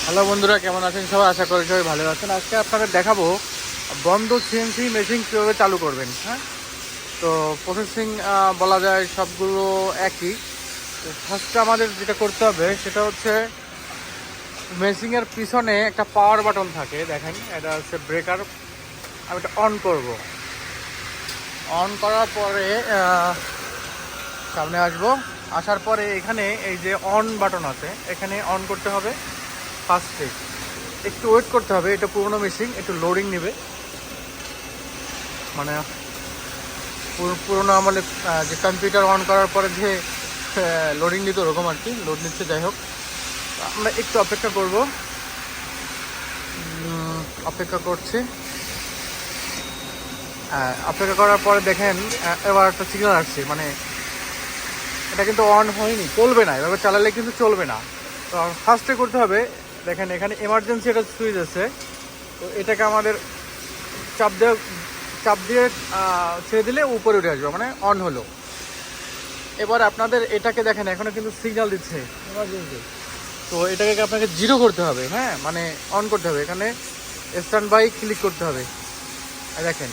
Hello বন্ধুরা, কেমন আছেন সবাই? আশা করি সবাই ভালো আছেন। আজকে আপনাদের দেখাবো বন্ধ সিএনসি মেশিন কীভাবে চালু করবেন। হ্যাঁ, তো প্রসেসিং বলা যায় সবগুলো একই। তো ফার্স্টে আমাদের যেটা করতে হবে সেটা হচ্ছে মেশিনের পিছনে একটা পাওয়ার বাটন থাকে, দেখেন এটা হচ্ছে ব্রেকার। আমি এটা অন করব। অন করার পরে সামনে আসবো, আসার পরে এখানে এই যে অন বাটন আছে, এখানে অন করতে হবে। ফার্স্টে একটু ওয়েট করতে হবে, এটা পুরোনো মেশিন, একটু লোডিং নেবে। মানে পুরোনো আমলে যে কম্পিউটার অন করার পরে যে লোডিং নিত ওরকম আর কি, লোড নিচ্ছে। যাই হোক, আমরা একটু অপেক্ষা করব। অপেক্ষা করছি। অপেক্ষা করার পরে দেখেন এবার একটা সিগন্যাল আসছে, মানে এটা কিন্তু অন হয়নি, চলবে না, এভাবে চালালে কিন্তু চলবে না। তো ফার্স্টে করতে হবে, দেখেন এখানে এমার্জেন্সি একটা সুইচ আছে, তো এটাকে আমাদের চাপ দিয়ে ছেড়ে দিলে উপরে উঠে আসবে, মানে অন হলো। এবার আপনাদের এটাকে দেখেন এখনও কিন্তু সিগন্যাল দিচ্ছে এমার্জেন্সি, তো এটাকে আপনাকে জিরো করতে হবে। হ্যাঁ, মানে অন করতে হবে, এখানে স্ট্যান্ড বাই ক্লিক করতে হবে। দেখেন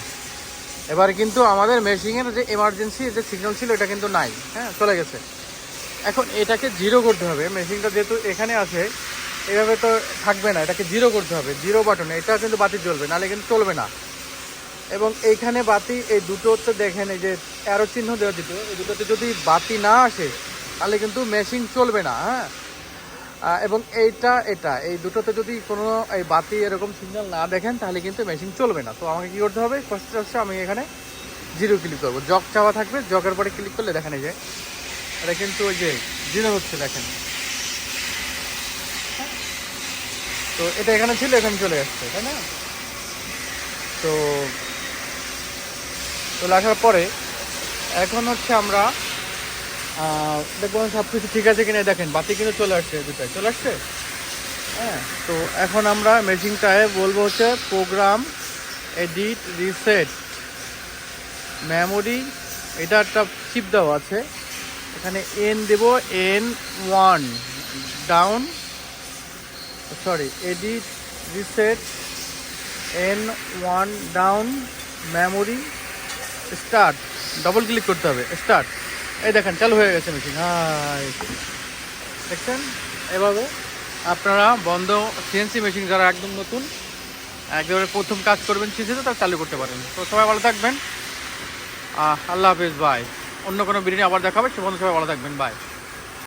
এবার কিন্তু আমাদের মেশিনের যে এমার্জেন্সি যে সিগন্যাল ছিল এটা কিন্তু নাই, হ্যাঁ চলে গেছে। এখন এটাকে জিরো করতে হবে। মেশিনটা যেহেতু এখানে আছে, এভাবে তো থাকবে না, এটাকে জিরো করতে হবে। জিরো বাটনে এটা কিন্তু বাতি জ্বলবে, নাহলে কিন্তু চলবে না। এবং এইখানে বাতি, এই দুটোতে দেখেন এই যে অ্যারো চিহ্ন দেওয়া দিত, এই দুটোতে যদি বাতি না আসে তাহলে কিন্তু মেশিন চলবে না। হ্যাঁ, এবং এই দুটোতে যদি কোনো এই বাতি এরকম সিগন্যাল না দেখেন তাহলে কিন্তু মেশিন চলবে না। তো আমাকে কী করতে হবে? ফার্স্টে হচ্ছে আমি এখানে জিরো ক্লিক করবো। জগ চাওয়া থাকবে, জগের পরে ক্লিক করলে দেখেন এই যে এটা কিন্তু ওই যে জিরো হচ্ছে, দেখেন। তো এটা এখানে ছিল, এখানে চলে আসছে, তাই না? তো চলে আসার পরে এখন হচ্ছে আমরা দেখবো সব কিছু ঠিক আছে কিনা। দেখেন বাতি কিন্তু চলে আসছে, দুটায় চলে আসছে। হ্যাঁ, তো এখন আমরা মেশিনটায় বলবো হচ্ছে প্রোগ্রাম, এডিট, রিসেট, মেমোরি। এটা একটা চিপ দেওয়া আছে, এখানে এন দেব, N1 down, sorry edit, reset, N1 down, memory, start, double click করতে হবে, স্টার্ট। এই দেখেন চালু হয়ে গেছে মেশিন। হাই, দেখছেন? এভাবে আপনারা বন্ধ সিএনসি মেশিন যারা একদম নতুন, একবারে প্রথম কাজ করবেন শিখেছে, তারা চালু করতে পারেন। তো সবাই ভালো থাকবেন। আল্লাহ হাফিজ, বাই। অন্য কোনো ভিডিও আবার দেখাবে, সে বন্ধু সবাই ভালো থাকবেন, বাই।